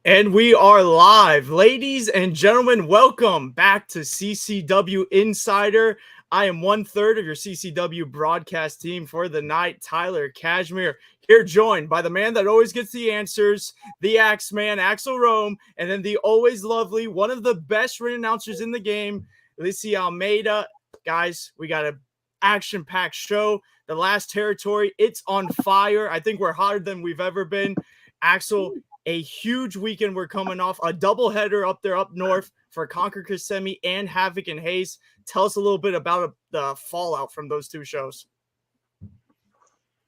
And we are live. Ladies and gentlemen, welcome back to CCW Insider. I am 1/3 of your CCW broadcast team for the night, Tyler Cashmere, here joined by the man that always gets the answers, the Axeman, Axel Rome, and then the always lovely, one of the best ring announcers in the game, Lissy Almeida. Guys, we got an action-packed show. The last territory, it's on fire. I think we're hotter than we've ever been. Axel, a huge weekend we're coming off, a doubleheader up there up north for Conquer Kissimmee and Havoc and Hayes. Tell us a little bit about the fallout from those two shows.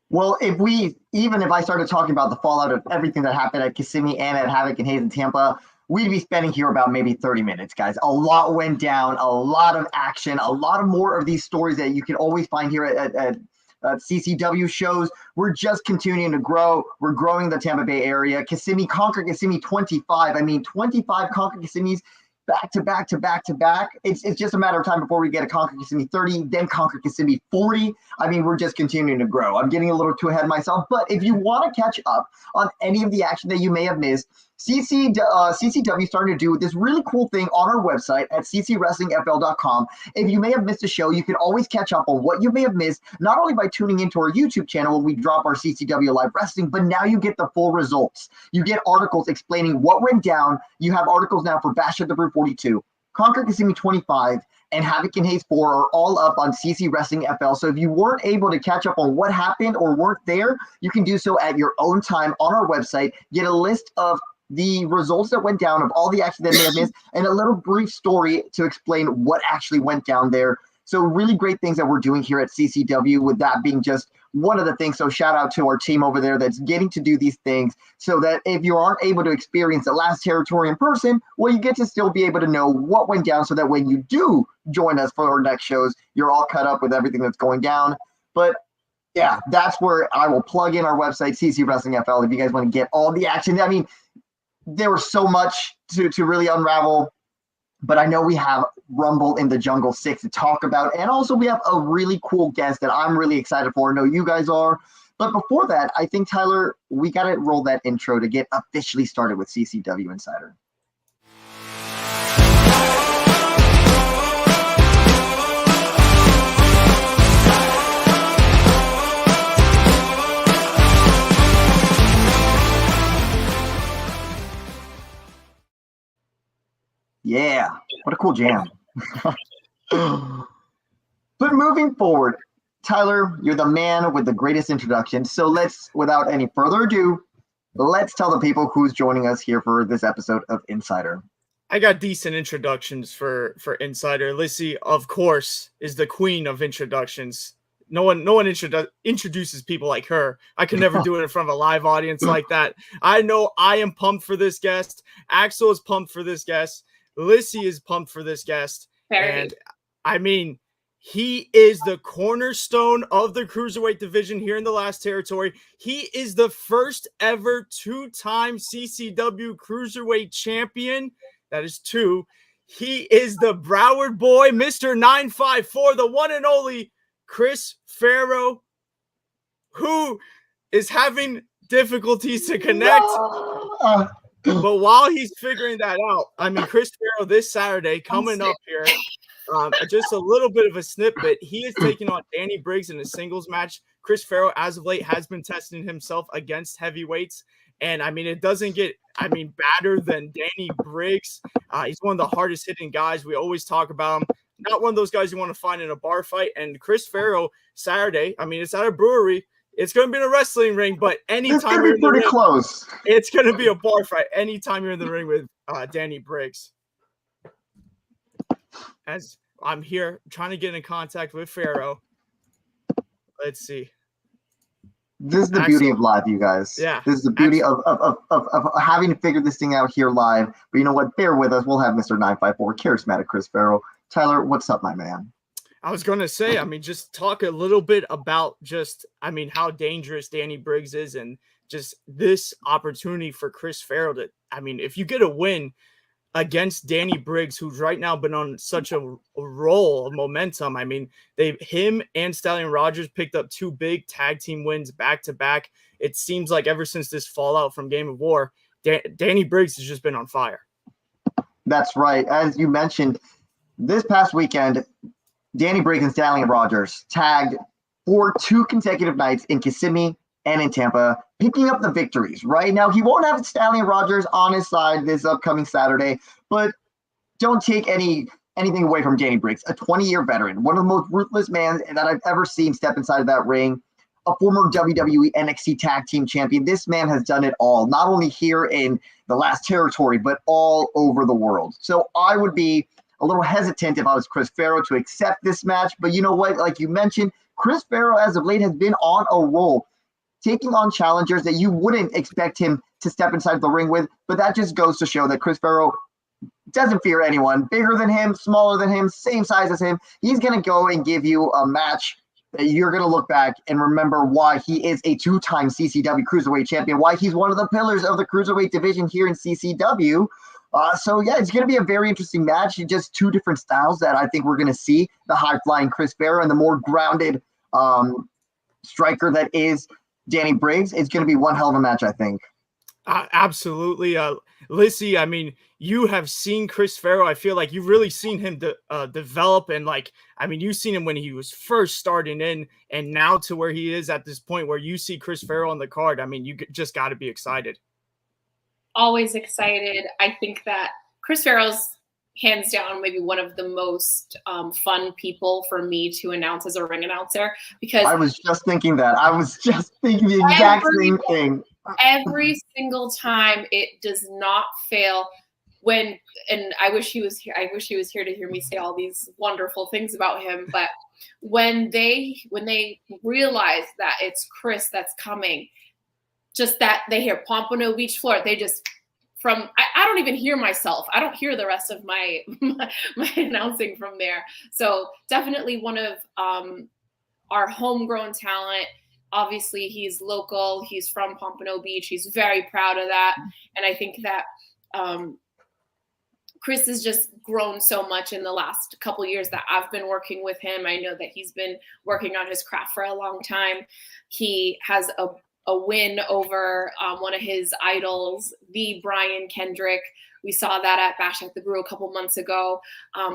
Well, if I started talking about the fallout of everything that happened at Kissimmee and at Havoc and Hayes in Tampa, we'd be spending here about maybe 30 minutes, guys. A lot went down, a lot of action, a lot of more of these stories that you can always find here at CCW shows. We're just continuing to grow. We're growing the Tampa Bay area. Kissimmee, Conquer Kissimmee 25. 25 Conquer Kissimmees back to back to back to back. It's just a matter of time before we get a Conquer Kissimmee 30, then Conquer Kissimmee 40. We're just continuing to grow. I'm getting a little too ahead of myself, but if you want to catch up on any of the action that you may have missed, CCW started to do this really cool thing on our website at ccwrestlingfl.com. If you may have missed a show, you can always catch up on what you may have missed, not only by tuning into our YouTube channel when we drop our CCW Live Wrestling, but now you get the full results. You get articles explaining what went down. You have articles now for Bash at the Brew 42, Conquer Kissimmee 25, and Havoc and Hayes 4 are all up on CC Wrestling FL. So if you weren't able to catch up on what happened or weren't there, you can do so at your own time on our website. Get a list of the results that went down, of all the action that may have missed, and a little brief story to explain what actually went down there. So really great things that we're doing here at CCW, with that being just one of the things. So shout out to our team over there that's getting to do these things, so that if you aren't able to experience the last territory in person, well, you get to still be able to know what went down, so that when you do join us for our next shows, you're all cut up with everything that's going down. But yeah, that's where I will plug in our website, CC Wrestling FL, if you guys want to get all the action. There was so much to really unravel, but I know we have Rumble in the Jungle 6 to talk about, and also we have a really cool guest that I'm really excited for. I know you guys are. But before that, I think, Tyler, we got to roll that intro to get officially started with CCW Insider. Yeah, what a cool jam. But moving forward, Tyler, you're the man with the greatest introduction. So let's, without any further ado, let's tell the people who's joining us here for this episode of Insider. I got decent introductions for Insider. Lissy, of course, is the queen of introductions. No one introduces people like her. I could never do it in front of a live audience like that. I know I am pumped for this guest. Axel is pumped for this guest. Lissy is pumped for this guest. And he is the cornerstone of the cruiserweight division here in the last territory. He is the first ever two-time CCW cruiserweight champion. That is two. He is the Broward boy, Mr. 954, the one and only Chris Farrow, who is having difficulties to connect. But while he's figuring that out, Chris Farrow this Saturday coming up here, just a little bit of a snippet. He is taking on Danny Briggs in a singles match. Chris Farrow, as of late, has been testing himself against heavyweights. And, it doesn't get, badder than Danny Briggs. He's one of the hardest hitting guys. We always talk about him. Not one of those guys you want to find in a bar fight. And Chris Farrow, Saturday, it's at a brewery. It's going to be in a wrestling ring, but anytime you're in the ring, close. It's going to be a bar fight anytime you're in the ring with Danny Briggs. As I'm here trying to get in contact with Farrow. Let's see. This is the beauty of live, you guys. Yeah. This is the beauty of having to figure this thing out here live. But you know what? Bear with us. We'll have Mr. 954, charismatic Chris Farrow. Tyler, what's up, my man? I was going to say, just talk a little bit about how dangerous Danny Briggs is, and just this opportunity for Chris Farrow to, if you get a win against Danny Briggs, who's right now been on such a roll of momentum. Him and Stallion Rogers picked up two big tag team wins back to back. It seems like ever since this fallout from Game of War, Danny Briggs has just been on fire. That's right. As you mentioned, this past weekend, Danny Briggs and Stallion Rogers tagged for 2 consecutive nights in Kissimmee and in Tampa, picking up the victories. Right now, he won't have Stallion Rogers on his side this upcoming Saturday, but don't take anything away from Danny Briggs, a 20-year veteran, one of the most ruthless men that I've ever seen step inside of that ring, a former WWE NXT Tag Team Champion. This man has done it all, not only here in the last territory, but all over the world. So I would be a little hesitant if I was Chris Farrow to accept this match. But you know what? Like you mentioned, Chris Farrow as of late has been on a roll, taking on challengers that you wouldn't expect him to step inside the ring with. But that just goes to show that Chris Farrow doesn't fear anyone. Bigger than him, smaller than him, same size as him. He's going to go and give you a match that you're going to look back and remember why he is a 2-time CCW Cruiserweight Champion, why he's one of the pillars of the Cruiserweight division here in CCW. So, yeah, it's going to be a very interesting match. Just 2 different styles that I think we're going to see, the high-flying Chris Farrow and the more grounded striker that is Danny Briggs. It's going to be one hell of a match, I think. Absolutely. Lissy, I mean, you have seen Chris Farrow. I feel like you've really seen him develop. And you've seen him when he was first starting in and now to where he is at this point where you see Chris Farrow on the card. I mean, you just got to be excited. Always excited. I think that Chris Farrow's hands down maybe one of the most fun people for me to announce as a ring announcer, because I was just thinking that. I was just thinking the exact same thing. Every single time, it does not fail. And I wish he was here. I wish he was here to hear me say all these wonderful things about him. But when they realize that it's Chris that's coming, just that they hear Pompano Beach, Florida, they just I don't even hear myself. I don't hear the rest of my announcing from there. So definitely one of our homegrown talent. Obviously, he's local. He's from Pompano Beach. He's very proud of that. And I think that Chris has just grown so much in the last couple of years that I've been working with him. I know that he's been working on his craft for a long time. He has a win over one of his idols, the Brian Kendrick. We saw that at Bash at the Brew a couple months ago.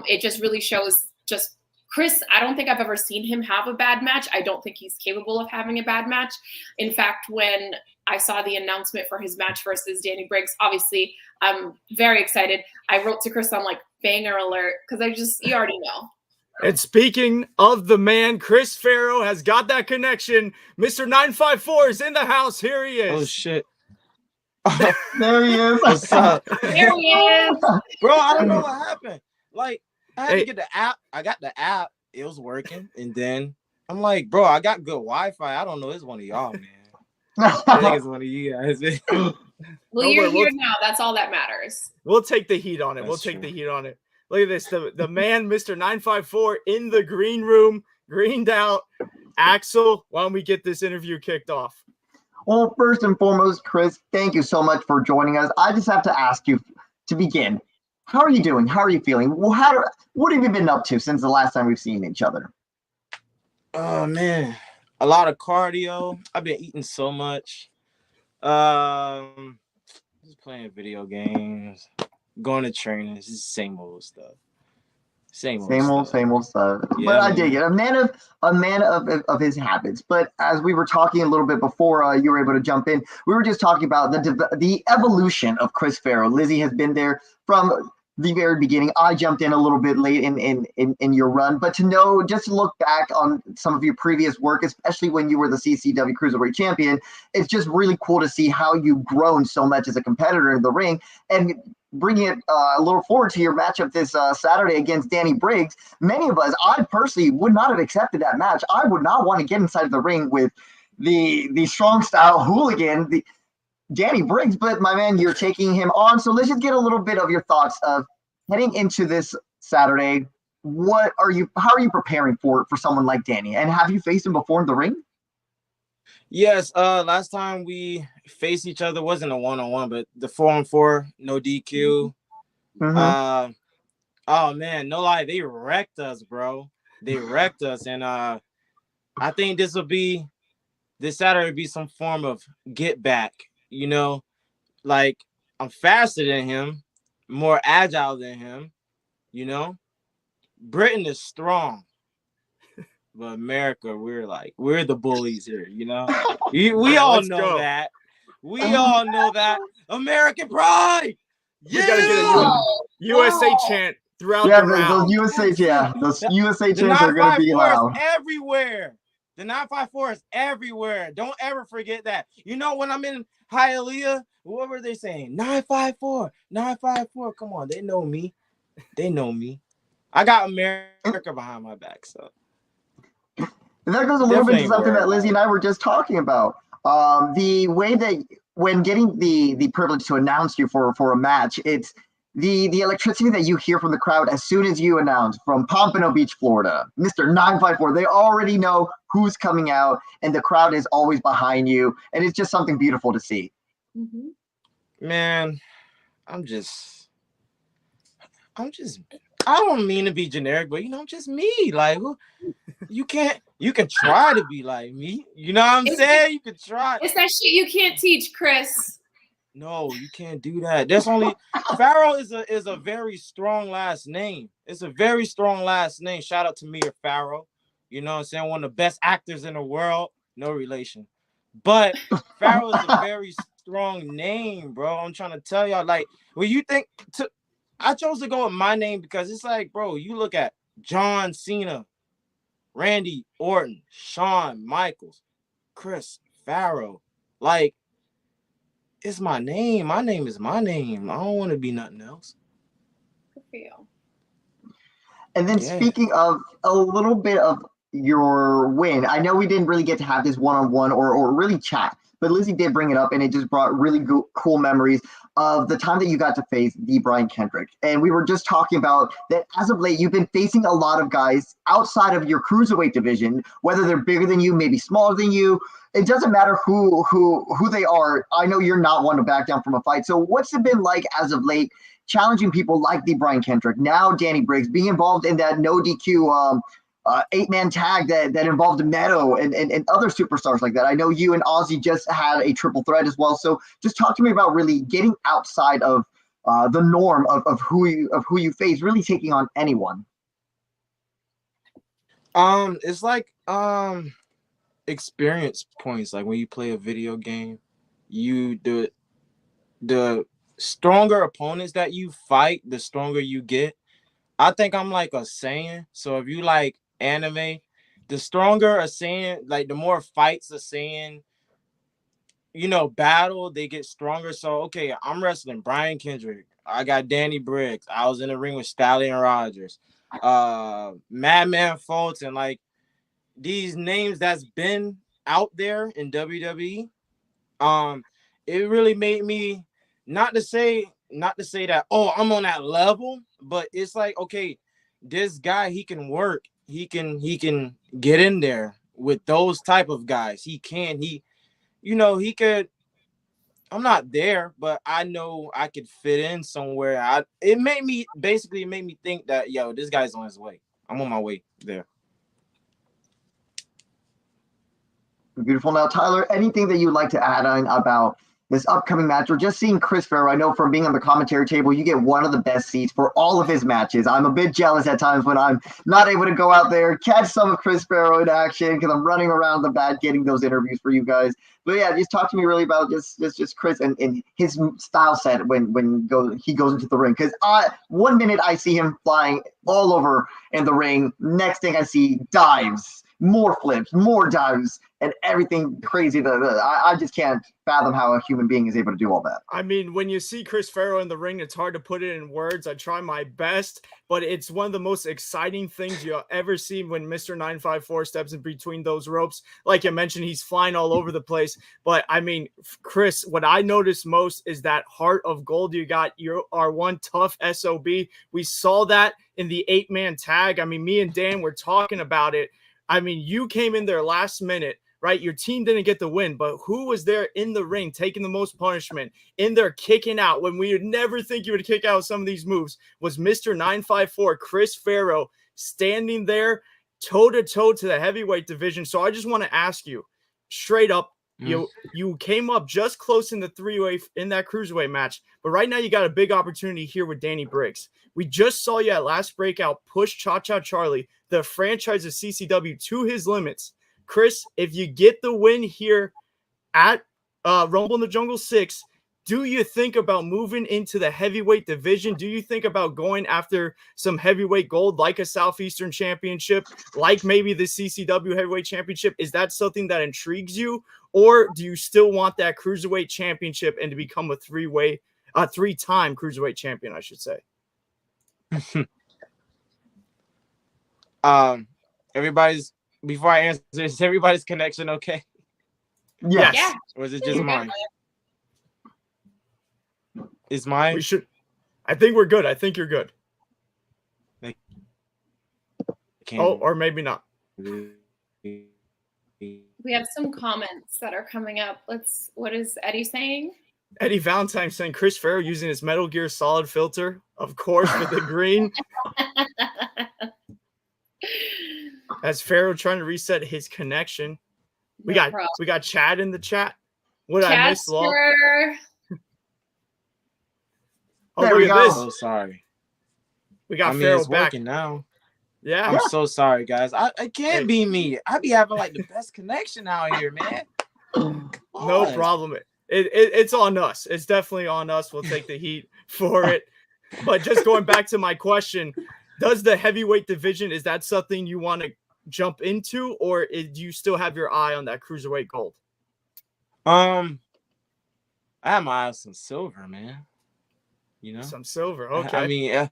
It just really shows just Chris, I don't think I've ever seen him have a bad match. I don't think he's capable of having a bad match. In fact, when I saw the announcement for his match versus Danny Briggs, obviously I'm very excited. I wrote to Chris, I'm like, banger alert, because you already know. And speaking of the man, Chris Farrow has got that connection. Mr. 954 is in the house. Here he is. Oh, shit. There he is. What's up? There he is. Bro, I don't know what happened. Like, I had to get the app. I got the app. It was working. And then I'm like, bro, I got good Wi-Fi. I don't know. It's one of y'all, man. I think it's one of you guys. Well, you're here now. That's all that matters. We'll take the heat on it. We'll take the heat on it. Look at this. The man, Mr. 954, in the green room, greened out. Axel, why don't we get this interview kicked off? Well, first and foremost, Chris, thank you so much for joining us. I just have to ask you to begin. How are you doing? How are you feeling? Well, what have you been up to since the last time we've seen each other? Oh, man. A lot of cardio. I've been eating so much. Just playing video games, going to training. It's just same old stuff. Same old stuff. Yeah, but I dig it. A man of his habits. But as we were talking a little bit before you were able to jump in, we were just talking about the evolution of Chris Farrow. Lizzie has been there from the very beginning. I jumped in a little bit late in your run, but to look back on some of your previous work, especially when you were the CCW Cruiserweight Champion, it's just really cool to see how you've grown so much as a competitor in the ring. And bringing it a little forward to your matchup this Saturday against Danny Briggs, many of us, I personally would not have accepted that match. I would not want to get inside the ring with the strong style hooligan, the Danny Briggs, but my man, you're taking him on. So let's just get a little bit of your thoughts of heading into this Saturday. How are you preparing for someone like Danny? And have you faced him before in the ring? Yes, last time we faced each other wasn't a 1-on-1, but the 4-on-4, no DQ. Mm-hmm. Oh man, no lie, they wrecked us, bro. They wrecked us, and I think this Saturday will be some form of get back. You know, like I'm faster than him, more agile than him, you know. Britain is strong, but America, we're the bullies here, you know. We all let's know go. that. We all know that. American pride. We gotta get a USA chant throughout the round. Those USA The chants are gonna be 954 is loud. everywhere. The 954 is everywhere. Don't ever forget that. You know, when I'm in Hialeah, what were they saying? 954, 954. Come on, they know me. They know me. I got America behind my back, so. And that goes a little bit to something that Lizzie and I were just talking about. The way that when getting the privilege to announce you for a match, it's the electricity that you hear from the crowd as soon as you announce from Pompano Beach, Florida, Mr. 954. They already know who's coming out, and the crowd is always behind you, and it's just something beautiful to see. Mm-hmm. Man, I'm just. I don't mean to be generic, but I'm just me. Like, you can try to be like me. You know what I'm saying? You can try. It's that shit you can't teach, Chris. No, you can't do that. There's only Farrell is a very strong last name. It's a very strong last name. Shout out to Mia Farrow. You know what I'm saying? One of the best actors in the world. No relation. But Farrell is a very strong name, bro. I'm trying to tell y'all. Like, when you think I chose to go with my name because it's like, bro, you look at John Cena, Randy Orton, Shawn Michaels, Chris Farrell. Like, it's my name. My name is my name. I don't want to be nothing else. Good for you. And then speaking of a little bit of your win, I know we didn't really get to have this one-on-one or really chat, but Lizzie did bring it up, and it just brought really cool memories of the time that you got to face the Brian Kendrick. And we were just talking about that as of late, you've been facing a lot of guys outside of your cruiserweight division, whether they're bigger than you, maybe smaller than you. It doesn't matter who they are. I know you're not one to back down from a fight. So what's it been like as of late challenging people like the Brian Kendrick, now Danny Briggs, being involved in that no DQ 8-man tag that involved Neto and other superstars like that? I know you and Ozzy just had a triple threat as well. So just talk to me about really getting outside of the norm of who you face, really taking on anyone. It's like experience points. Like when you play a video game, the stronger opponents that you fight, the stronger you get. I think I'm like a Saiyan. So if you like anime, the stronger a Saiyan, like the more fights a Saiyan, battle, they get stronger. So, okay, I'm wrestling Brian Kendrick. I got Danny Briggs. I was in the ring with Stallion Rogers, Madman Fulton. Like, these names that's been out there in WWE, it really made me not to say that, oh, I'm on that level, but it's like, okay, this guy, he can work. He can get in there with those type of guys. He could. I'm not there, but I know I could fit in somewhere. It made me think that, yo, this guy's on his way. I'm on my way there. Beautiful. Now, Tyler, anything that you'd like to add on about this upcoming match, or just seeing Chris Farrow? I know from being on the commentary table, you get one of the best seats for all of his matches. I'm a bit jealous at times when I'm not able to go out there, catch some of Chris Farrow in action, because I'm running around the bat getting those interviews for you guys. But yeah, just talk to me really about just Chris and his style set when he goes into the ring. Because 1 minute I see him flying all over in the ring. Next thing I see dives, more flips, more dives, and everything crazy. I just can't fathom how a human being is able to do all that. I mean, when you see Chris Farrow in the ring, it's hard to put it in words. I try my best, but it's one of the most exciting things you'll ever see when Mr. 954 steps in between those ropes. Like you mentioned, he's flying all over the place. But I mean, Chris, what I noticed most is that heart of gold you got. You are one tough SOB. We saw that in the 8-man tag. I mean, me and Dan were talking about it. I mean, you came in there last minute, right? Your team didn't get the win, but who was there in the ring taking the most punishment, in there kicking out when we would never think you would kick out some of these moves? Was Mr. 954, Chris Farrow, standing there toe-to-toe to the heavyweight division. So I just want to ask you straight up, You came up just close in the three-way in that cruiserweight match, but right now you got a big opportunity here with Danny Briggs. We just saw you at Last Breakout push Cha-Cha Charlie, the franchise of CCW, to his limits. Chris, if you get the win here at Rumble in the Jungle 6, do you think about moving into the heavyweight division? Do you think about going after some heavyweight gold like a Southeastern Championship, like maybe the CCW Heavyweight Championship? Is that something that intrigues you? Or do you still want that Cruiserweight Championship and to become a three-time Cruiserweight champion, I should say? Before I answer, is everybody's connection okay? Yes. Yeah. Or is it just mine? Is mine? I think we're good. I think you're good. Or maybe not. We have some comments that are coming up. What is Eddie saying? Eddie Valentine saying Chris Farrow using his Metal Gear Solid filter, of course, with the green. As Farrow trying to reset his connection. We got Chad in the chat. What did I miss, Law? Oh, there we look at go. this. So sorry. We got Farrow it's back working now. Yeah. I'm so sorry, guys. I can't be me. I be having like the best connection out here, man. No problem. It's on us. It's definitely on us. We'll take the heat for it. But just going back to my question, does the heavyweight division, is that something you want to jump into, or do you still have your eye on that cruiserweight gold? I have my eye on some silver, man. You know, some silver. Okay. I mean,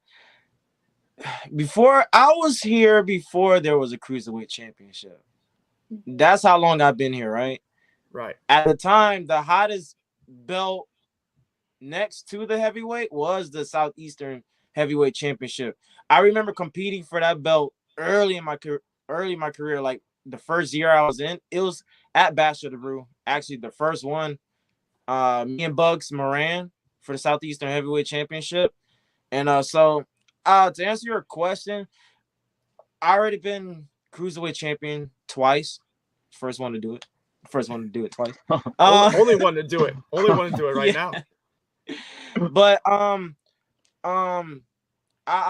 before there was a cruiserweight championship. That's how long I've been here, right? Right. At the time, the hottest belt next to the heavyweight was the Southeastern Heavyweight Championship. I remember competing for that belt early in my career, like the first year I was in. It was at Bash of the Brew, actually the first one. Me and Bugs Moran for the Southeastern Heavyweight Championship. And to answer your question, I already been cruiserweight champion twice. First one to do it twice. Only one to do it. Only one to do it right now. But I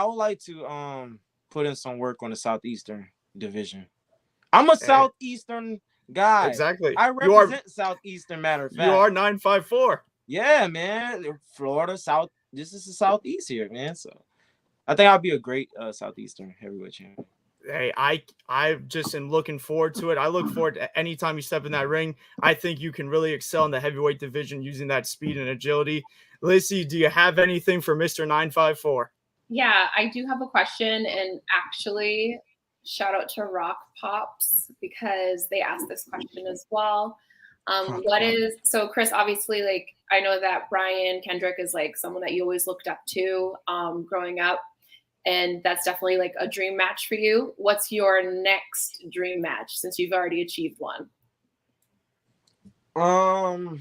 would like to put in some work on the Southeastern division. I'm a Southeastern guy. Exactly. I represent Southeastern, matter of fact. You are 954. Yeah, man. Florida, South. This is the Southeast here, man. So I think I'll be a great Southeastern heavyweight champion. Hey, I just am looking forward to it. I look forward to any time you step in that ring. I think you can really excel in the heavyweight division using that speed and agility. Lissy, do you have anything for Mr. 954? Yeah, I do have a question, and actually, shout out to Rock Pops because they asked this question as well. So Chris, obviously, like, I know that Brian Kendrick is like someone that you always looked up to growing up, and that's definitely like a dream match for you. What's your next dream match since you've already achieved one? I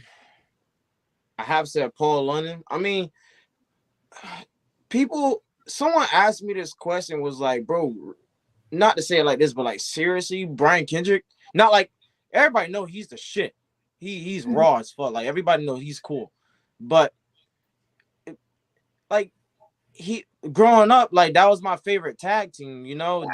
have said Paul London. I mean, someone asked me this question, was like, bro, not to say it like this, but like, seriously, Brian Kendrick? Not like, everybody know he's the shit. He's raw as fuck. Like, everybody knows he's cool. But like, growing up, like, that was my favorite tag team, you know.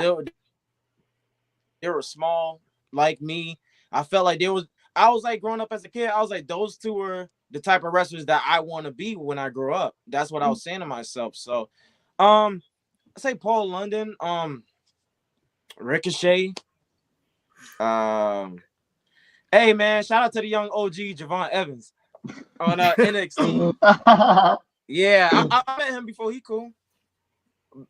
They were small like me. I felt like I was like, growing up as a kid, I was like, those two were the type of wrestlers that I want to be when I grow up. That's what I was saying to myself. So I say Paul London, Ricochet. Hey man, shout out to the young OG Javon Evans on NXT. Yeah, I met him before. He cool. We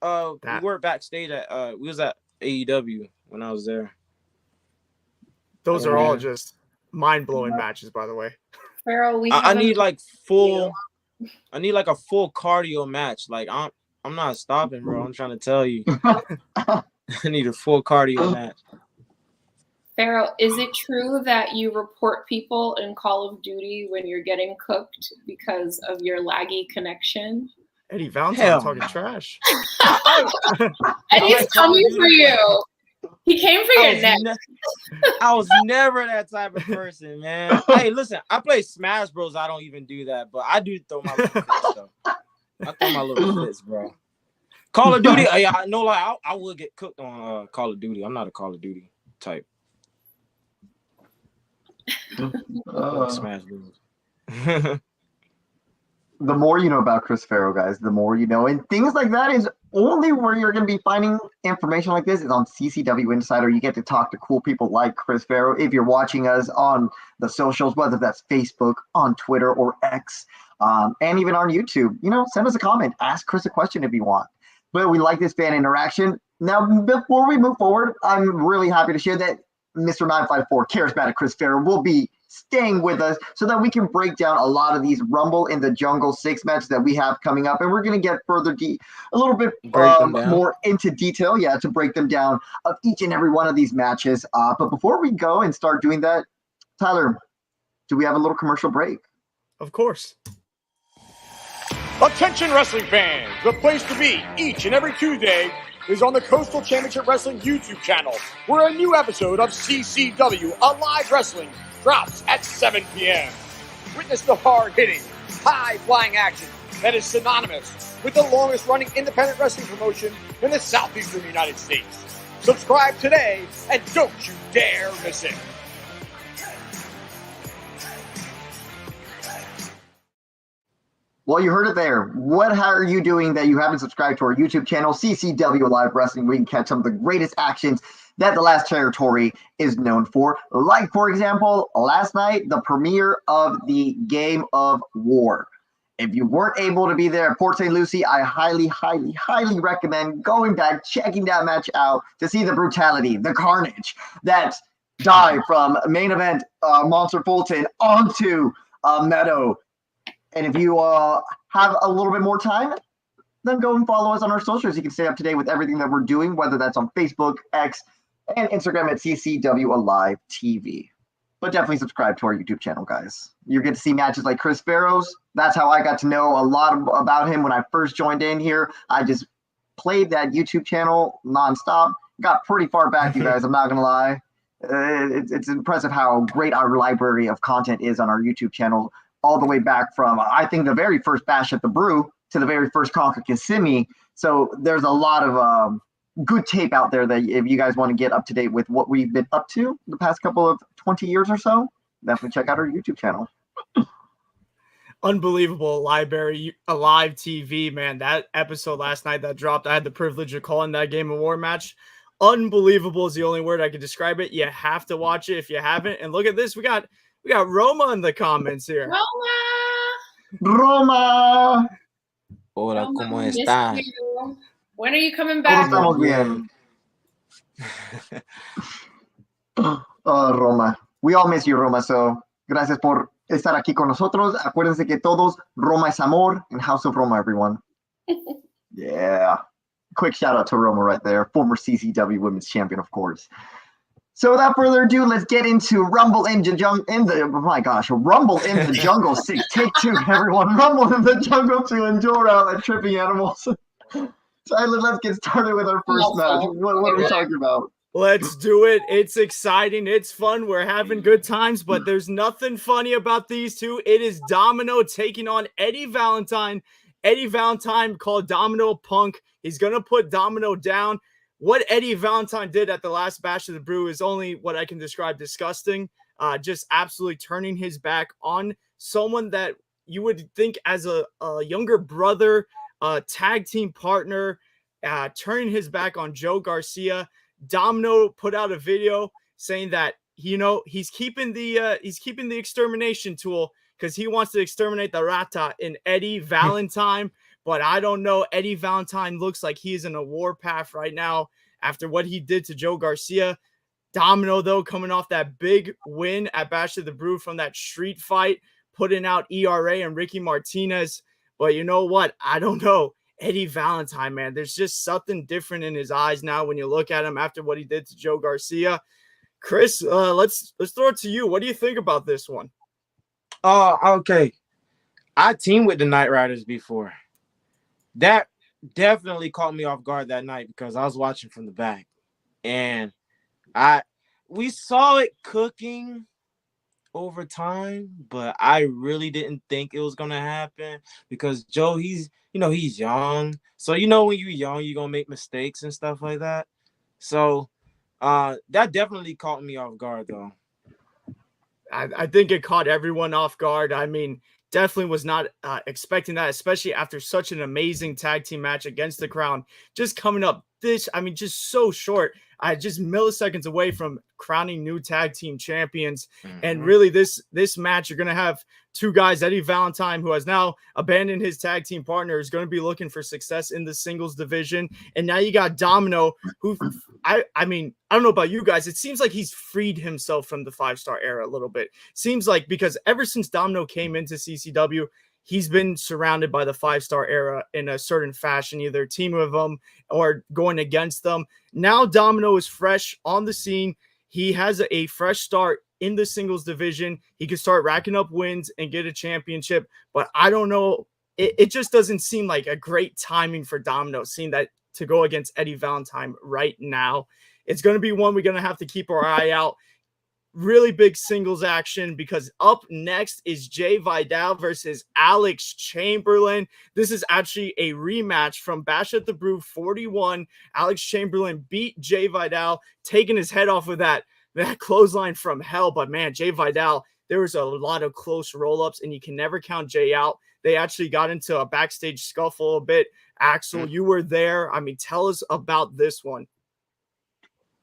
were backstage at we was at AEW when I was there. Those are all just mind-blowing matches, by the way. Pharaoh, I need like a full cardio match. Like, I'm not stopping, bro. I'm trying to tell you. I need a full cardio match. Pharaoh, is it true that you report people in Call of Duty when you're getting cooked because of your laggy connection? Eddie Valentine talking trash. Eddie's coming for you. He came for your neck. I was never that type of person, man. Hey, listen, I play Smash Bros. I don't even do that, but I do throw my little fits, though. I throw my little fits, bro. Call of Duty, I know, like I would get cooked on Call of Duty. I'm not a Call of Duty type. Smash Bros. The more you know about Chris Farrow, guys, the more you know. And things like that is only where you're going to be finding information like this is on CCW Insider. You get to talk to cool people like Chris Farrow. If you're watching us on the socials, whether that's Facebook, on Twitter, or X, and even on YouTube, send us a comment. Ask Chris a question if you want. But we like this fan interaction. Now, before we move forward, I'm really happy to share that Mr. 954, Charismatic Chris Farrow, will be staying with us so that we can break down a lot of these Rumble in the Jungle 6 matches that we have coming up. And we're going to get a little bit more into detail, to break them down of each and every one of these matches. But before we go and start doing that, Tyler, do we have a little commercial break? Of course. Attention wrestling fans, the place to be each and every Tuesday is on the Coastal Championship Wrestling YouTube channel, where a new episode of CCW Alive Wrestling drops at 7 p.m. Witness the hard-hitting, high-flying action that is synonymous with the longest-running independent wrestling promotion in the southeastern United States. Subscribe today and don't you dare miss it. Well, you heard it there. What are you doing that you haven't subscribed to our YouTube channel, CCW Live Wrestling, where you can catch some of the greatest actions that the last territory is known for? Like, for example, last night, the premiere of the Game of War. If you weren't able to be there at Port St. Lucie, I highly, highly, highly recommend going back, checking that match out to see the brutality, the carnage that died from main event Monster Fulton onto Meadow. And if you have a little bit more time, then go and follow us on our socials. You can stay up to date with everything that we're doing, whether that's on Facebook, X, and Instagram at CCW Alive TV. But definitely subscribe to our YouTube channel, guys. You're going to see matches like Chris Farrow's. That's how I got to know a lot about him when I first joined in here. I just played that YouTube channel nonstop. Got pretty far back, you guys. I'm not going to lie. It's impressive how great our library of content is on our YouTube channel, all the way back from, I think, the very first Bash at the Brew to the very first Conquer Kissimmee. So there's a lot of good tape out there that if you guys want to get up to date with what we've been up to the past couple of 20 years or so, definitely check out our YouTube channel. Unbelievable library, Alive TV, man. That episode last night that dropped, I had the privilege of calling that Game of War match. Unbelievable is the only word I could describe it. You have to watch it if you haven't. And look at this. We got Roma in the comments here. Roma. Hola, Roma, ¿cómo miss están? you. When are you coming back? Estamos bien. Roma. We all miss you, Roma. So, gracias por estar aquí con nosotros. Acuérdense que todos, Roma es amor, and House of Roma, everyone. Yeah. Quick shout out to Roma right there. Former CCW Women's Champion, of course. So without further ado, let's get into Rumble in the Jungle 6. Take 2, everyone. Rumble in the Jungle to endure out at Tripping Animals. Tyler, let's get started with our first match. What are we talking about? Let's do it. It's exciting. It's fun. We're having good times, but there's nothing funny about these two. It is Domino taking on Eddie Valentine. Eddie Valentine called Domino punk. He's going to put Domino down. What Eddie Valentine did at the last Bash of the Brew is only what I can describe disgusting. Just absolutely turning his back on someone that you would think as a younger brother, tag team partner, turning his back on Joe Garcia. Domino put out a video saying that, he's keeping the extermination tool because he wants to exterminate the Rata in Eddie Valentine. But I don't know. Eddie Valentine looks like he's in a warpath right now after what he did to Joe Garcia. Domino, though, coming off that big win at Bash of the Brew from that street fight, putting out ERA and Ricky Martinez. But you know what? I don't know. Eddie Valentine, man, there's just something different in his eyes now when you look at him after what he did to Joe Garcia. Chris, let's throw it to you. What do you think about this one? Okay. I teamed with the Night Riders before. That definitely caught me off guard that night because I was watching from the back. And We saw it cooking over time, but I really didn't think it was gonna happen because Joe, he's young. So when you're young, you're gonna make mistakes and stuff like that. So that definitely caught me off guard though. I think it caught everyone off guard. I mean, definitely was not expecting that, especially after such an amazing tag team match against the Crown. Just coming up just so short. Just milliseconds away from crowning new tag team champions. Mm-hmm. And really, this match, you're going to have two guys, Eddie Valentine, who has now abandoned his tag team partner, is going to be looking for success in the singles division. And now you got Domino, who I mean, I don't know about you guys. It seems like he's freed himself from the 5-star era a little bit. Seems like because ever since Domino came into CCW, he's been surrounded by the 5-star era in a certain fashion, either teaming with them or going against them. Now Domino is fresh on the scene. He has a fresh start in the singles division. He can start racking up wins and get a championship, but I don't know. It just doesn't seem like a great timing for Domino, seeing that to go against Eddie Valentine right now. It's going to be one we're going to have to keep our eye out. Really big singles action because up next is Jay Vidal versus Alex Chamberlain. This is actually a rematch from Bash at the Brew 41. Alex Chamberlain beat Jay Vidal, taking his head off with that clothesline from hell. But man, Jay Vidal, there was a lot of close roll-ups, and you can never count Jay out. They actually got into a backstage scuffle a bit. Axel, you were there. I mean, tell us about this one.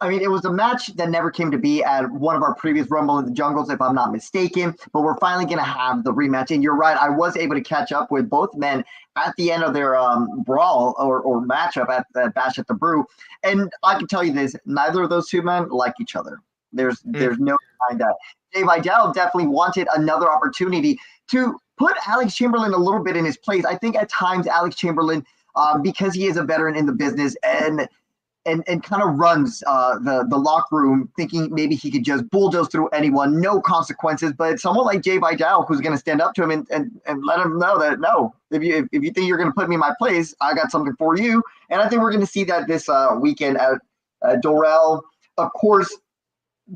I mean, it was a match that never came to be at one of our previous Rumble in the Jungles, if I'm not mistaken. But we're finally going to have the rematch. And you're right, I was able to catch up with both men at the end of their brawl or matchup at Bash at the Brew. And I can tell you this, neither of those two men like each other. There's no denying that. Jay Vidal definitely wanted another opportunity to put Alex Chamberlain a little bit in his place. I think at times Alex Chamberlain, because he is a veteran in the business and kind of runs the locker room, thinking maybe he could just bulldoze through anyone, no consequences. But someone like Jay Vidal, who's going to stand up to him and let him know that, no, if you think you're going to put me in my place, I got something for you. And I think we're going to see that this weekend at Dorel. Of course,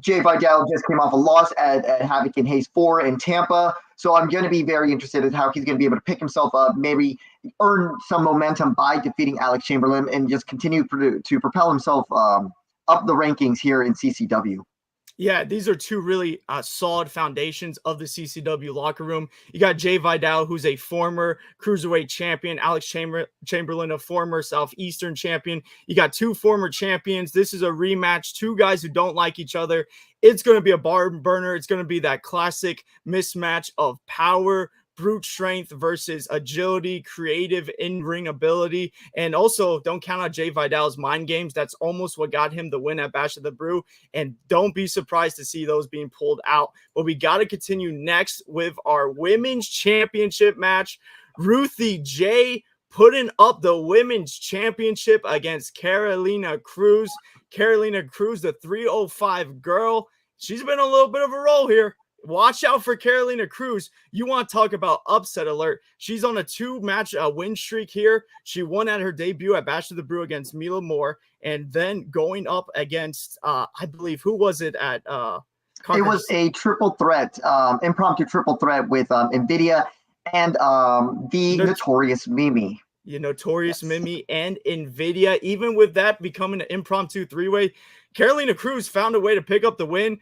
Jay Vidal just came off a loss at Havoc and Hayes 4 in Tampa. So I'm going to be very interested in how he's going to be able to pick himself up, maybe earn some momentum by defeating Alex Chamberlain and just continue to propel himself up the rankings here in CCW. Yeah, these are two really solid foundations of the CCW locker room. You got Jay Vidal, who's a former Cruiserweight champion, Alex Chamberlain, a former Southeastern champion. You got two former champions. This is a rematch, two guys who don't like each other. It's going to be a barn burner. It's going to be that classic mismatch of power, brute strength versus agility, creative in-ring ability. And also, don't count out Jay Vidal's mind games. That's almost what got him the win at Bash of the Brew. And don't be surprised to see those being pulled out. But we got to continue next with our women's championship match. Ruthie J putting up the women's championship against Carolina Cruz. Carolina Cruz, the 305 girl. She's been a little bit of a roll here. Watch out for Carolina Cruz. You want to talk about upset alert. She's on a 2-match win streak here. She won at her debut at Bash of the Brew against Mila Moore, and then going up against, I believe, who was it at? It was a triple threat, impromptu triple threat with NVIDIA and the Notorious Mimi. Notorious Mimi and NVIDIA. Even with that becoming an impromptu 3-way, Carolina Cruz found a way to pick up the win.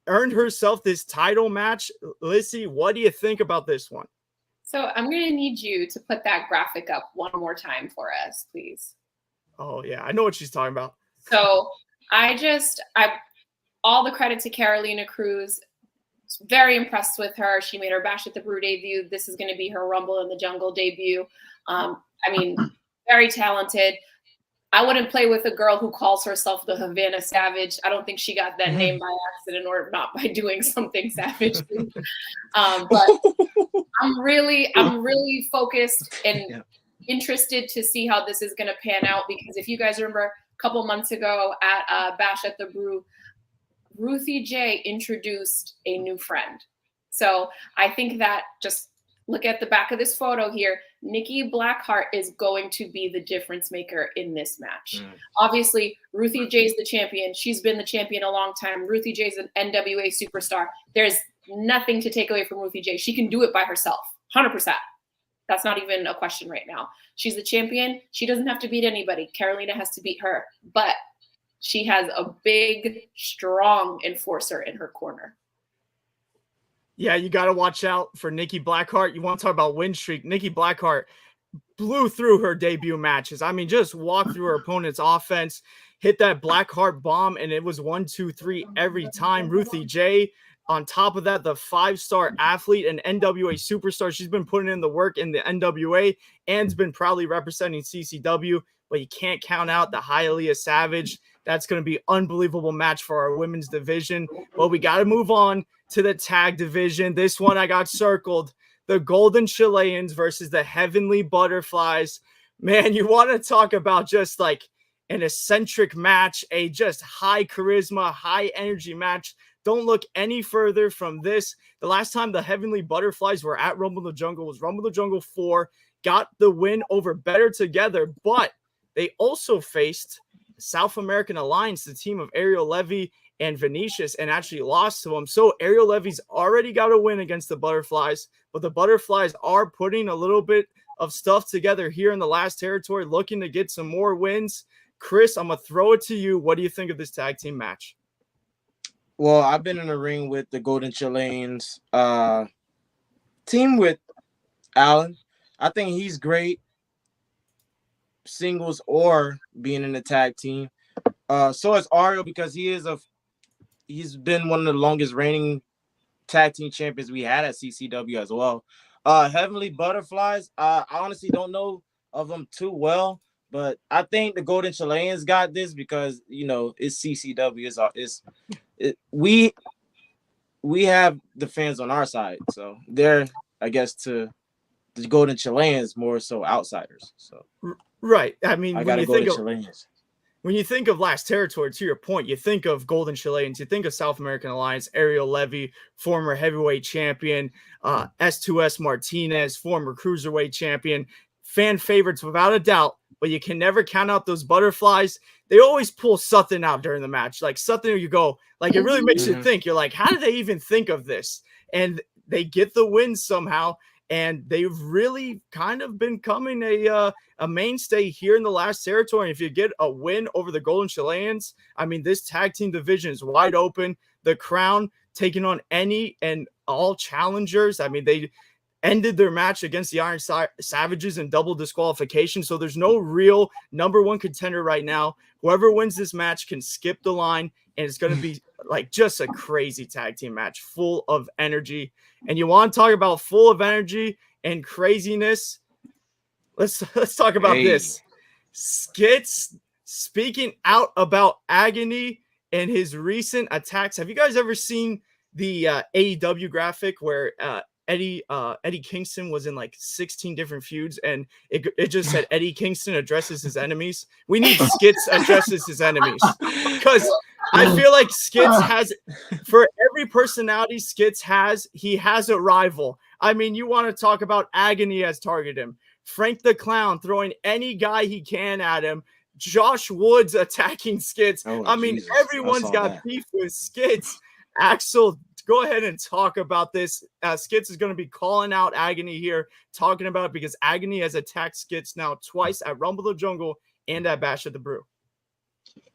Earned herself this title match. Lissy, what do you think about this one? So I'm going to need you to put that graphic up one more time for us, please. Oh, yeah. I know what she's talking about. So I all the credit to Carolina Cruz. Very impressed with her. She made her Bash at the Brew debut. This is going to be her Rumble in the Jungle debut. I mean, very talented. I wouldn't play with a girl who calls herself the Havana Savage. I don't think she got that name by accident or not by doing something savage. But I'm really focused and interested to see how this is going to pan out, because if you guys remember a couple months ago at Bash at the Brew, Ruthie J introduced a new friend. So I think that, just look at the back of this photo here, Nikki Blackheart is going to be the difference maker in this match. Obviously, Ruthie J's the champion. She's been the champion a long time. Ruthie J's an NWA superstar. There's nothing to take away from Ruthie J. She can do it by herself, 100%. That's not even a question right now. She's the champion. She doesn't have to beat anybody. Carolina has to beat her. But she has a big, strong enforcer in her corner. Yeah, you got to watch out for Nikki Blackheart. You want to talk about win streak. Nikki Blackheart blew through her debut matches. I mean, just walked through her opponent's offense, hit that Blackheart bomb, and it was 1, 2, 3 every time. Ruthie J, on top of that, the 5-star athlete and NWA superstar. She's been putting in the work in the NWA and's been proudly representing CCW, but you can't count out the Hialeah Savage. That's going to be an unbelievable match for our women's division. But we got to move on to the tag division. This one I got circled. The Golden Chileans versus the Heavenly Butterflies. Man, you want to talk about just like an eccentric match, a just high charisma, high energy match. Don't look any further from this. The last time the Heavenly Butterflies were at Rumble in the Jungle was Rumble in the Jungle 4. Got the win over Better Together, but they also faced South American Alliance, the team of Ariel Levy and Venetius, and actually lost to them. So Ariel Levy's already got a win against the Butterflies, but the Butterflies are putting a little bit of stuff together here in the last territory, looking to get some more wins. Chris, I'm going to throw it to you. What do you think of this tag team match? Well, I've been in the ring with the Golden Chileans team with Alan. I think he's great, singles or being in the tag team. So is Ariel, because he's been one of the longest reigning tag team champions we had at CCW as well. Heavenly Butterflies, I honestly don't know of them too well, but I think the Golden Chileans got this because, you know, it's CCW. We have the fans on our side, so they're, I guess, to the Golden Chileans more so outsiders. So right. I mean, I gotta go to Chileans. When you think of last territory, to your point, you think of Golden Chileans, you think of South American Alliance, Ariel Levy, former heavyweight champion, S2S Martinez, former cruiserweight champion, fan favorites without a doubt, but you can never count out those Butterflies. They always pull something out during the match, like something you go, like it really makes you think. You're like, how did they even think of this? And they get the win somehow. And they've really kind of been becoming a mainstay here in the last territory. And if you get a win over the Golden Chileans, I mean, this tag team division is wide open. The Crown taking on any and all challengers. I mean, they ended their match against the Iron Savages in double disqualification. So there's no real number one contender right now. Whoever wins this match can skip the line, and it's going to be like just a crazy tag team match full of energy. And you want to talk about full of energy and craziness? Let's talk about this. Skits speaking out about Agony and his recent attacks. Have you guys ever seen the AEW graphic where Eddie Kingston was in like 16 different feuds, and it just said Eddie Kingston addresses his enemies? We need Skits addresses his enemies, because I feel like Skits has, for every personality Skits has, he has a rival. I mean, you want to talk about Agony has targeted him. Frank the Clown throwing any guy he can at him. Josh Woods attacking Skits. I mean, Jesus, everyone's got beef with Skits. Axel, go ahead and talk about this. Skits is going to be calling out Agony here, talking about it because Agony has attacked Skits now twice at Rumble the Jungle and at Bash at the Brew.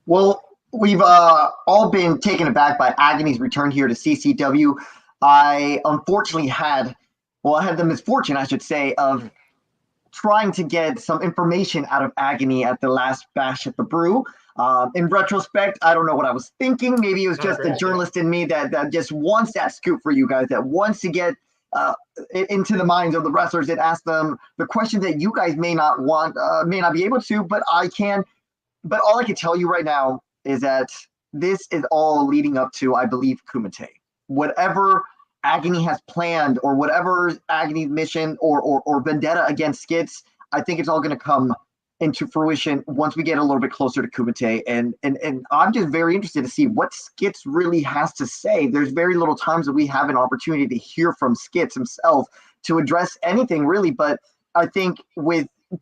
Well, we've all been taken aback by Agony's return here to CCW. I unfortunately had the misfortune, I should say, of trying to get some information out of Agony at the last Bash at the Brew. In retrospect, I don't know what I was thinking. Maybe it was just the journalist in me that just wants that scoop for you guys, that wants to get into the minds of the wrestlers and ask them the questions that you guys may not be able to, but I can. But all I can tell you right now is that this is all leading up to, I believe, Kumite. Whatever Agony has planned, or whatever Agony's mission or vendetta against Skits, I think it's all going to come into fruition once we get a little bit closer to Kumite. And I'm just very interested to see what Skits really has to say. There's very little times that we have an opportunity to hear from Skits himself to address anything really, but I think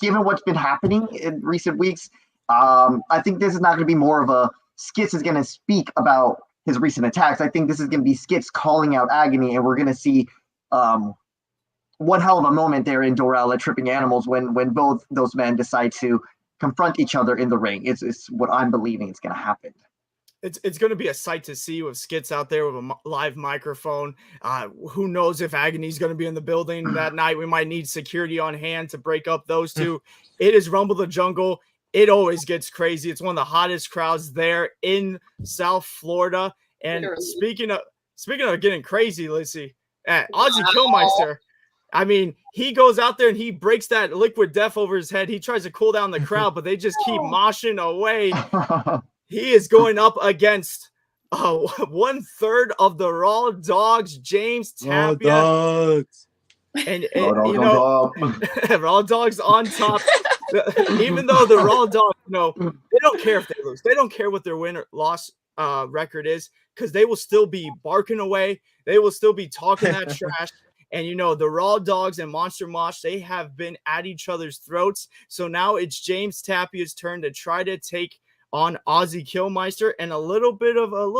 given what's been happening in recent weeks, I think this is not going to be more of a Skits is going to speak about his recent attacks. I think this is going to be Skits calling out Agony, and we're going to see one hell of a moment there in Doral at Tripping Animals when both those men decide to confront each other in the ring. It's what I'm believing is going to happen. It's going to be a sight to see with Skits out there with a live microphone. Who knows if Agony's going to be in the building that night? We might need security on hand to break up those two. It is Rumble the Jungle. It always gets crazy. It's one of the hottest crowds there in South Florida. And speaking of getting crazy, Lissy, Ozzy Killmeister, I mean, he goes out there and he breaks that liquid death over his head. He tries to cool down the crowd, but they just keep moshing away. He is going up against 1/3 of the Raw Dogs, James Tapia. Raw Dogs. And Raw Dogs on top. Even though the Raw Dogs, they don't care if they lose. They don't care what their win or loss record is, because they will still be barking away. They will still be talking that trash. And, the Raw Dogs and Monster Mosh, they have been at each other's throats. So now it's James Tapia's turn to try to take on Ozzy Killmeister. And a little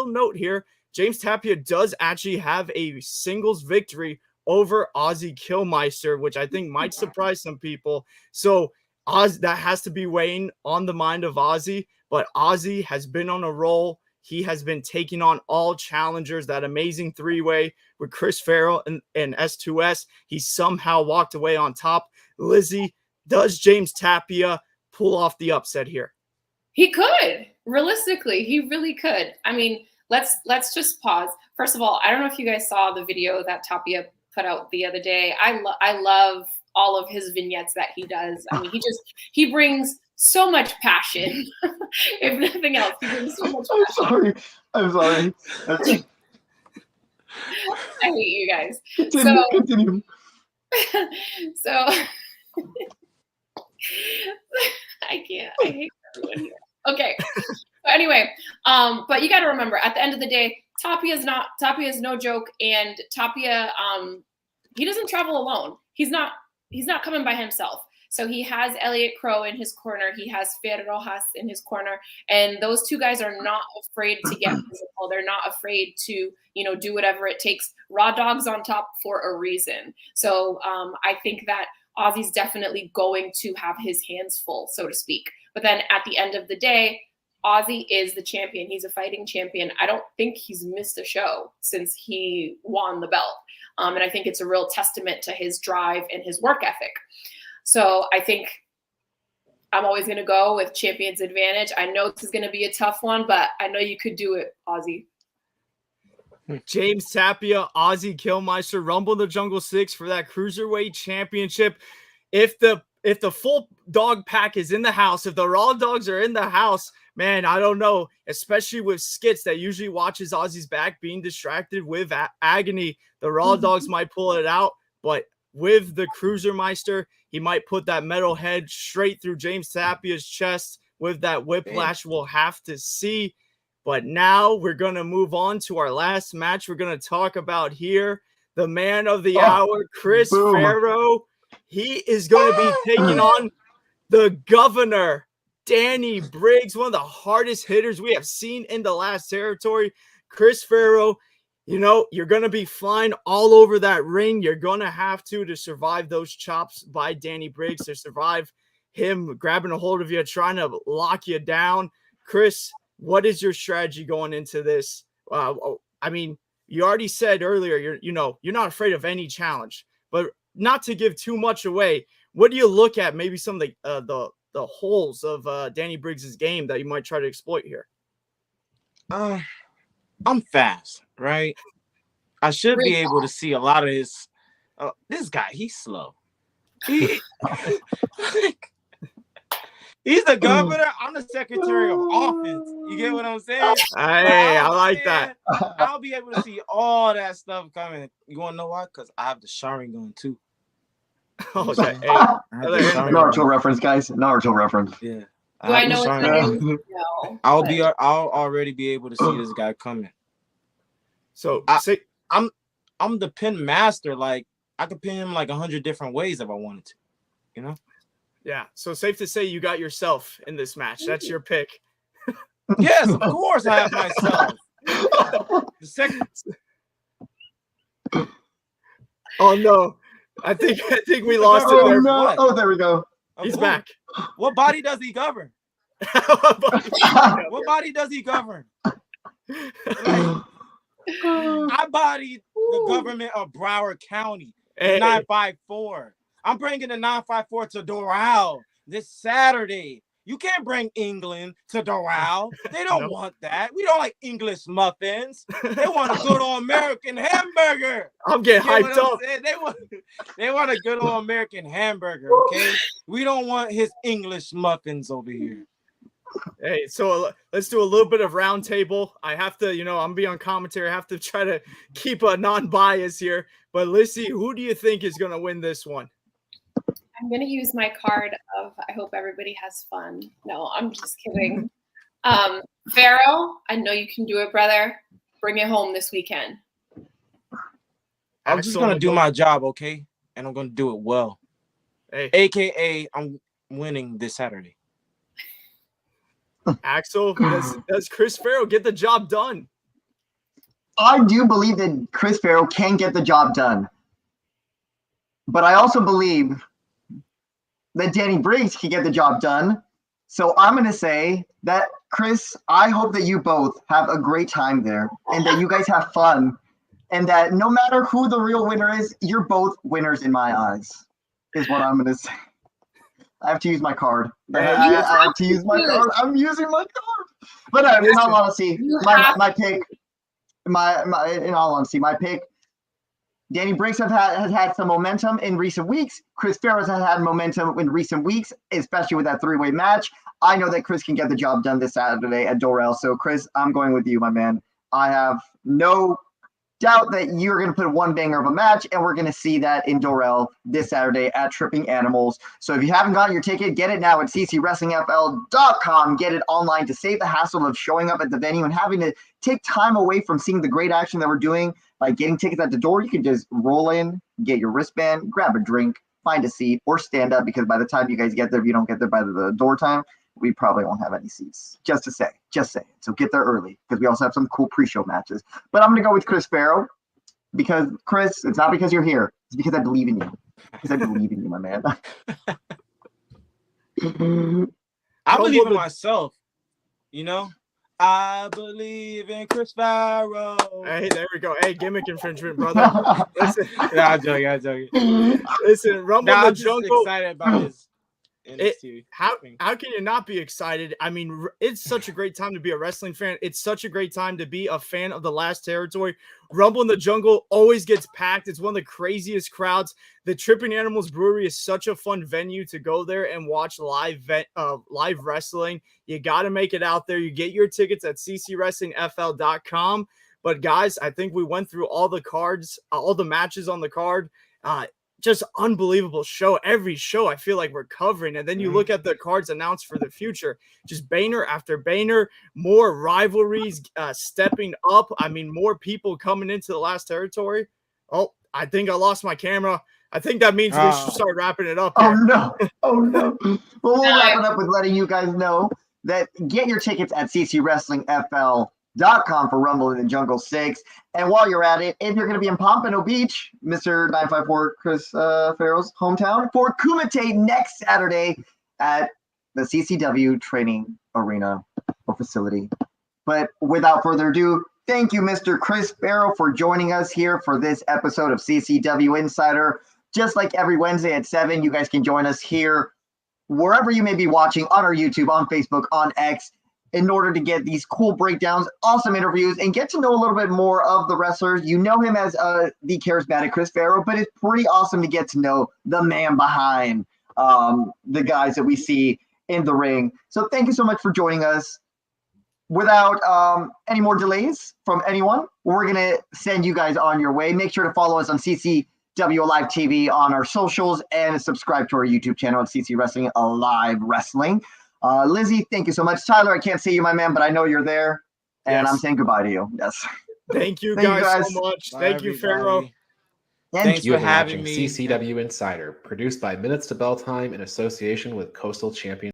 note here, James Tapia does actually have a singles victory over Ozzy Killmeister, which I think might surprise some people. So that has to be weighing on the mind of Ozzy, but Ozzy has been on a roll. He has been taking on all challengers, that amazing three-way with Chris Farrell and S2S. He somehow walked away on top. Lizzie, does James Tapia pull off the upset here? He could. Realistically, he really could. I mean, let's just pause. First of all, I don't know if you guys saw the video that Tapia put out the other day. I love all of his vignettes that he does. I mean, he brings so much passion. If nothing else, he brings so much passion. I'm sorry. I hate you guys. Continue. So I can't. I hate everyone here. Okay. So anyway, but you got to remember, at the end of the day, Tapia is no joke, and Tapia, he doesn't travel alone. He's not coming by himself. So he has Elliot Crow in his corner. He has Fer Rojas in his corner. And those two guys are not afraid to get physical. They're not afraid to, do whatever it takes. Raw Dogs on top for a reason. So I think that Ozzy's definitely going to have his hands full, so to speak. But then at the end of the day, Ozzy is the champion. He's a fighting champion. I don't think he's missed a show since he won the belt. And I think it's a real testament to his drive and his work ethic. So I think I'm always going to go with champion's advantage. I know this is going to be a tough one, but I know you could do it, Ozzy. James Tapia, Ozzy Killmeister, Rumble in the Jungle 6 for that Cruiserweight Championship. If the full dog pack is in the house, if the Raw Dogs are in the house, man, I don't know, especially with Skits that usually watches Ozzy's back being distracted with Agony. The Raw Dogs might pull it out, but with the Cruisermeister, he might put that metal head straight through James Tapia's chest with that whiplash. We'll have to see. But now we're going to move on to our last match we're going to talk about here. The man of the hour, Chris Farrow. He is going to be taking on the Governor, Danny Briggs, one of the hardest hitters we have seen in the last territory. Chris Farrow, you're going to be flying all over that ring. You're going to have to survive those chops by Danny Briggs, to survive him grabbing a hold of you, trying to lock you down. Chris, what is your strategy going into this? I mean, you already said earlier, you're not afraid of any challenge, but not to give too much away. What do you look at? Maybe some of the holes of Danny Briggs's game that you might try to exploit here. I'm fast, right? I should be able to see a lot of his. This guy, he's slow. He's the governor. I'm the secretary of offense. You get what I'm saying? Hey, I like that. I'll be able to see all that stuff coming. You want to know why? Because I have the Sharing gun too. Okay. Naruto reference, guys. Naruto reference. Yeah. Do I know what that is? No. I'll already be able to see this guy coming. So I'm the pin master. Like, I could pin him like 100 different ways if I wanted to. you know? Yeah. So safe to say you got yourself in this match. That's your pick. Yes, of course I have myself. The second. Oh no. I think we lost Oh him there. no! What? Oh, there we go. He's Who? back. What body does he govern? What body does he govern? Like, I bodied the government of Broward County. Hey. 954. I'm bringing the 954 to Doral this Saturday. You can't bring England to Doral. They don't want that. We don't like English muffins. They want a good old American hamburger. I'm getting hyped up. They want a good old American hamburger, okay? We don't want his English muffins over here. Hey, so let's do a little bit of round table. I have to, I'm gonna be on commentary. I have to try to keep a non-bias here. But Lissy, who do you think is gonna win this one? I'm going to use my card of I hope everybody has fun. No, I'm just kidding. Pharaoh, I know you can do it, brother. Bring it home this weekend. I'm just going to do my job, okay? And I'm going to do it well. Hey. AKA, I'm winning this Saturday. Axel, does Chris Pharaoh get the job done? I do believe that Chris Pharaoh can get the job done. But I also believe that Danny Briggs can get the job done. So I'm going to say that, Chris, I hope that you both have a great time there and that you guys have fun and that no matter who the real winner is, you're both winners in my eyes, is what I'm going to say. I have to use my card. I have to use my card. I'm using my card. But in all honesty, my pick, in all honesty, my pick, Danny Briggs has had some momentum in recent weeks. Chris Pharaoh has had momentum in recent weeks, especially with that three-way match. I know that Chris can get the job done this Saturday at Doral. So, Chris, I'm going with you, my man. I have no doubt that you're going to put one banger of a match, and we're going to see that in Doral this Saturday at Tripping Animals. So if you haven't gotten your ticket, get it now at ccwrestlingfl.com. Get it online to save the hassle of showing up at the venue and having to take time away from seeing the great action that we're doing. By getting tickets at the door, you can just roll in, get your wristband, grab a drink, find a seat, or stand up, because by the time you guys get there, if you don't get there by the door time, we probably won't have any seats. Just say it. So get there early, because we also have some cool pre-show matches. But I'm going to go with Chris Pharaoh, because, Chris, it's not because you're here. It's because I believe in you. Because I believe in you, my man. I believe in myself, I believe in Chris Pharaoh. Hey, there we go. Hey, gimmick infringement, brother. Listen. Yeah, I'm joking. Listen, Rumble in the Jungle. Excited about his how can you not be excited? I mean, it's such a great time to be a wrestling fan. It's such a great time to be a fan of the Last Territory. Rumble in the Jungle always gets packed. It's one of the craziest crowds. The Tripping Animals Brewery is such a fun venue to go there and watch live wrestling. You got to make it out there. You get your tickets at ccwrestlingfl.com. But guys, I think we went through all the cards, all the matches on the card. Just unbelievable show. Every show I feel like we're covering. And then you look at the cards announced for the future, just banner after banner, more rivalries stepping up. I mean, more people coming into the Last Territory. Oh, I think I lost my camera. I think that means we should start wrapping it up here. Oh no. Well, we'll wrap it up with letting you guys know that get your tickets at ccwrestlingfl.com for Rumble in the Jungle 6. And while you're at it, if you're going to be in Pompano Beach, Mr. 954 Chris Pharaoh's hometown, for Kumite next Saturday at the CCW training arena or facility. But without further ado, thank you, Mr. Chris Pharaoh, for joining us here for this episode of CCW Insider. Just like every Wednesday at 7, you guys can join us here wherever you may be watching, on our YouTube, on Facebook, on X, in order to get these cool breakdowns, awesome interviews, and get to know a little bit more of the wrestlers. You know him as the charismatic Chris Pharaoh, but it's pretty awesome to get to know the man behind the guys that we see in the ring. So thank you so much for joining us. Without any more delays from anyone, we're going to send you guys on your way. Make sure to follow us on CCW Alive TV on our socials and subscribe to our YouTube channel at CC Wrestling Alive Wrestling. Lizzie, thank you so much. Tyler, I can't see you, my man, but I know you're there, and I'm saying goodbye to you. Yes. Thank you guys so much. Bye, thank you, Pharaoh. Thanks You for have been having watching me. CCW Insider, produced by Minutes to Bell Time in association with Coastal Champion.